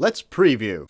let's preview.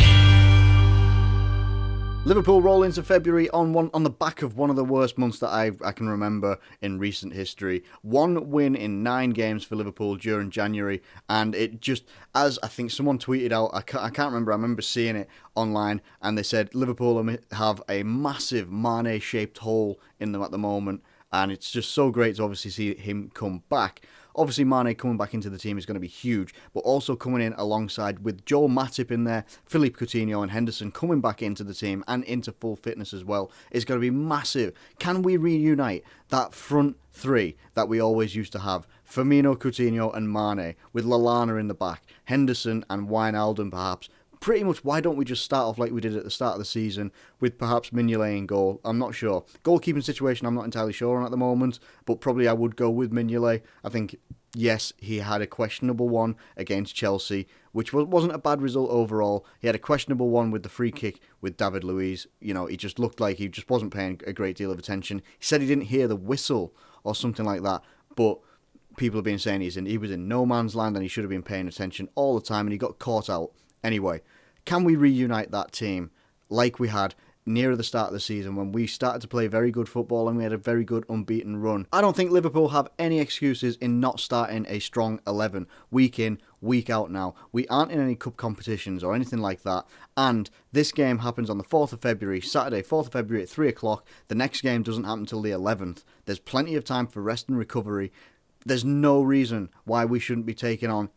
Liverpool roll into February on the back of one of the worst months that I can remember in recent history. 1 win in 9 games for Liverpool during January, and it just, as I think someone tweeted out, I can't remember, I remember seeing it online, and they said Liverpool have a massive Mane-shaped hole in them at the moment, and it's just so great to obviously see him come back. Obviously, Mane coming back into the team is going to be huge, but also coming in alongside with Joel Matip in there, Philippe Coutinho and Henderson coming back into the team and into full fitness as well is going to be massive. Can we reunite that front three that we always used to have? Firmino, Coutinho and Mane, with Lallana in the back, Henderson and Wijnaldum perhaps. Pretty much, why don't we just start off like we did at the start of the season with perhaps Mignolet in goal? I'm not sure. Goalkeeping situation, I'm not entirely sure on at the moment, but probably I would go with Mignolet. I think, yes, he had a questionable one against Chelsea, which wasn't a bad result overall. He had a questionable one with the free kick with David Luiz. You know, he just looked like he just wasn't paying a great deal of attention. He said he didn't hear the whistle or something like that, but people have been saying he was in no man's land and he should have been paying attention all the time and he got caught out. Anyway, can we reunite that team like we had near the start of the season when we started to play very good football and we had a very good unbeaten run? I don't think Liverpool have any excuses in not starting a strong 11 week in, week out now. We aren't in any cup competitions or anything like that, and this game happens on the 4th of February, Saturday 4th of February at 3 o'clock. The next game doesn't happen until the 11th. There's plenty of time for rest and recovery. There's no reason why we shouldn't be taking on,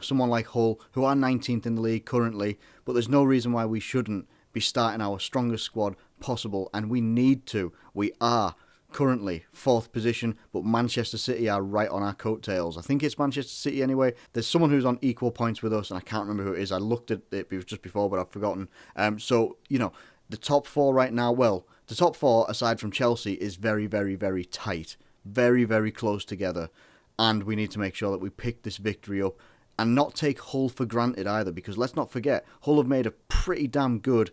someone like Hull, who are 19th in the league currently, but there's no reason why we shouldn't be starting our strongest squad possible, and we need to. We are currently 4th position, but Manchester City are right on our coattails. I think it's Manchester City anyway. There's someone who's on equal points with us, and I can't remember who it is. I looked at it just before, but I've forgotten. The top 4 right now, the top 4, aside from Chelsea, is very, very, very tight. Very, very close together, and we need to make sure that we pick this victory up and not take Hull for granted either, because let's not forget, Hull have made a pretty damn good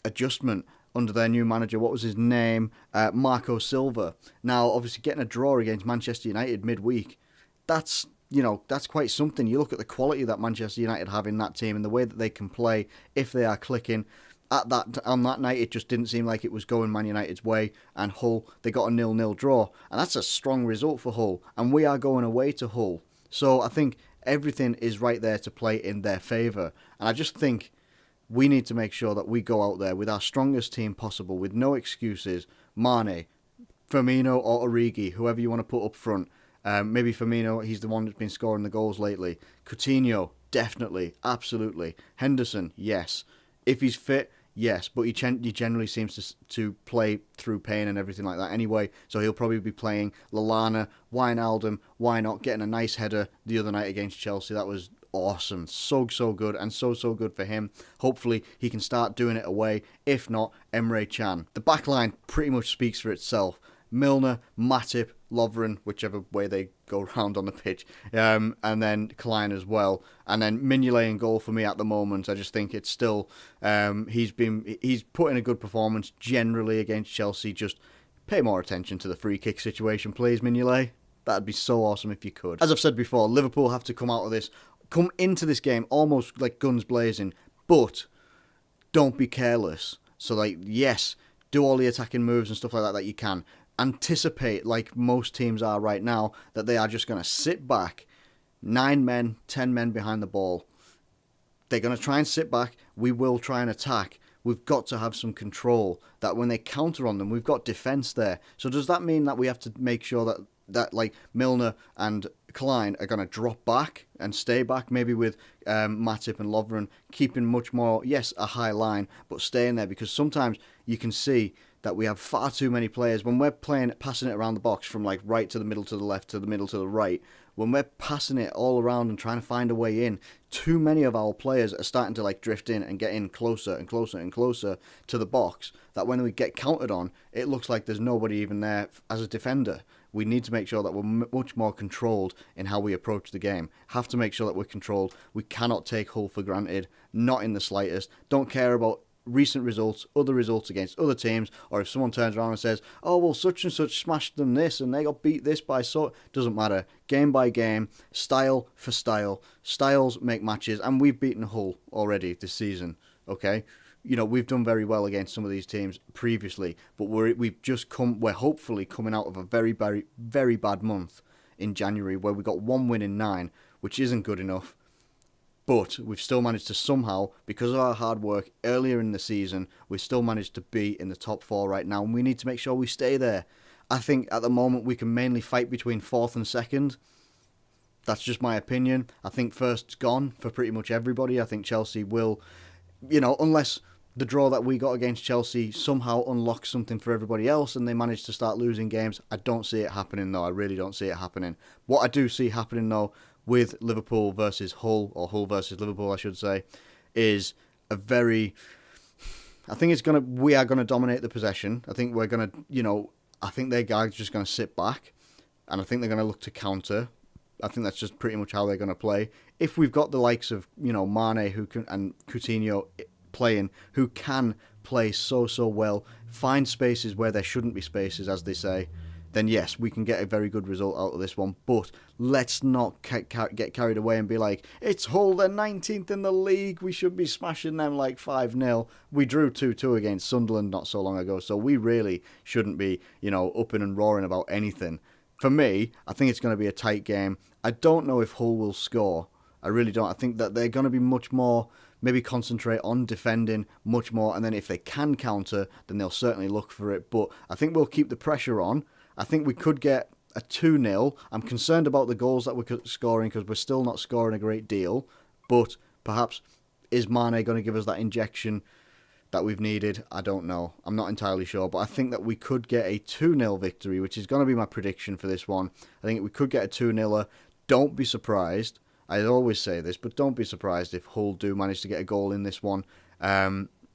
adjustment under their new manager. What was his name? Marco Silva. Now, obviously, getting a draw against Manchester United midweek, that's quite something. You look at the quality that Manchester United have in that team and the way that they can play if they are clicking. On that night, it just didn't seem like it was going Man United's way, and Hull, they got a 0-0 draw, and that's a strong result for Hull, and we are going away to Hull. So I think everything is right there to play in their favour, and I just think we need to make sure that we go out there with our strongest team possible, with no excuses. Mane, Firmino or Origi, whoever you want to put up front. Maybe Firmino, he's the one that's been scoring the goals lately. Coutinho, definitely, absolutely. Henderson, yes. If he's fit, yes, but he generally seems to play through pain and everything like that anyway, so he'll probably be playing. Lallana, Wijnaldum, why not? Getting a nice header the other night against Chelsea, that was awesome. So good, and so good for him. Hopefully he can start doing it away. If not, Emre Can. The back line pretty much speaks for itself. Milner, Matip, Lovren, whichever way they go round on the pitch, and then Klein as well, and then Mignolet in goal for me at the moment. I just think it's still he's put in a good performance generally against Chelsea. Just pay more attention to the free kick situation, please, Mignolet. That'd be so awesome if you could. As I've said before, Liverpool have to come into this game almost like guns blazing, but don't be careless. So yes, do all the attacking moves and stuff like that you can. Anticipate, like most teams are right now, that they are just going to sit back, 9 men, 10 men behind the ball. They're going to try and sit back. We will try and attack. We've got to have some control, that when they counter on them, we've got defence there. So does that mean that we have to make sure that like Milner and Klein are going to drop back and stay back, maybe with Matip and Lovren keeping much more, yes, a high line, but staying there, because sometimes you can see that we have far too many players when we're passing it around the box from like right to the middle to the left to the middle to the right. When we're passing it all around and trying to find a way in, too many of our players are starting to like drift in and get in closer and closer and closer to the box, that when we get countered on, it looks like there's nobody even there as a defender. We need to make sure that we're much more controlled in how we approach the game. Have to make sure that we're controlled. We cannot take Hull for granted, not in the slightest. Don't care about recent results, other results against other teams, or if someone turns around and says, oh, well, such and such smashed them this and they got beat this by so, doesn't matter. Game by game, style for style. Styles make matches, and we've beaten Hull already this season, okay? We've done very well against some of these teams previously, but we're hopefully coming out of a very, very, very bad month in January where we got 1 win in 9, which isn't good enough. But we've still managed to somehow, because of our hard work earlier in the season, we've still managed to be in the top 4 right now, and we need to make sure we stay there. I think at the moment we can mainly fight between 4th and 2nd. That's just my opinion. I think first's gone for pretty much everybody. I think Chelsea will, unless the draw that we got against Chelsea somehow unlocks something for everybody else and they manage to start losing games. I don't see it happening, though. I really don't see it happening. What I do see happening, though, with Liverpool versus Hull, or Hull versus Liverpool, I should say, is a very... I think we are going to dominate the possession. I think we're going to, I think their guys are just going to sit back, and I think they're going to look to counter. I think that's just pretty much how they're going to play. If we've got the likes of, Mane and Coutinho playing, who can play so well, find spaces where there shouldn't be spaces, as they say, then yes, we can get a very good result out of this one. But let's not get carried away and be like, it's Hull, they're 19th in the league, we should be smashing them like 5-0. We drew 2-2 against Sunderland not so long ago, so we really shouldn't be, upping and roaring about anything. For me, I think it's going to be a tight game. I don't know if Hull will score. I really don't. I think that they're going to be much more, maybe concentrate on defending much more, and then if they can counter, then they'll certainly look for it. But I think we'll keep the pressure on. I think we could get a 2-0. I'm concerned about the goals that we're scoring because we're still not scoring a great deal. But perhaps is Mane going to give us that injection that we've needed? I don't know. I'm not entirely sure. But I think that we could get a 2-0 victory, which is going to be my prediction for this one. I think we could get a 2-0. Don't be surprised. I always say this, but don't be surprised if Hull do manage to get a goal in this one.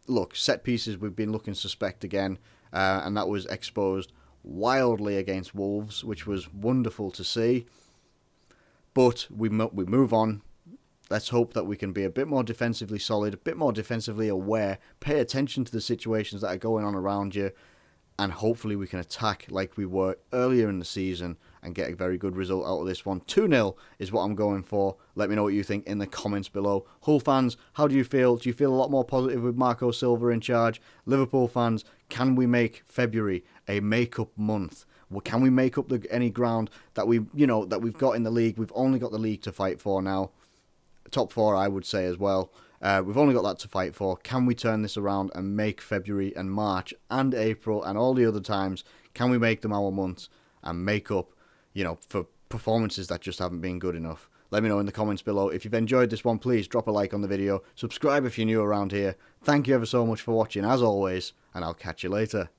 Look, set pieces, we've been looking suspect again, and that was exposed wildly against Wolves, which was wonderful to see. But we move on. Let's hope that we can be a bit more defensively solid, a bit more defensively aware, pay attention to the situations that are going on around you, and hopefully we can attack like we were earlier in the season and get a very good result out of this one. 2-0 is what I'm going for. Let me know what you think in the comments below. Hull fans, how do you feel? Do you feel a lot more positive with Marco Silva in charge? Liverpool fans, can we make February a make-up month? Well, can we make up any ground that we've got in the league? We've only got the league to fight for now. Top 4, I would say, as well. We've only got that to fight for. Can we turn this around and make February and March and April and all the other times, can we make them our months and make up, for performances that just haven't been good enough? Let me know in the comments below. If you've enjoyed this one, please drop a like on the video. Subscribe if you're new around here. Thank you ever so much for watching, as always, and I'll catch you later.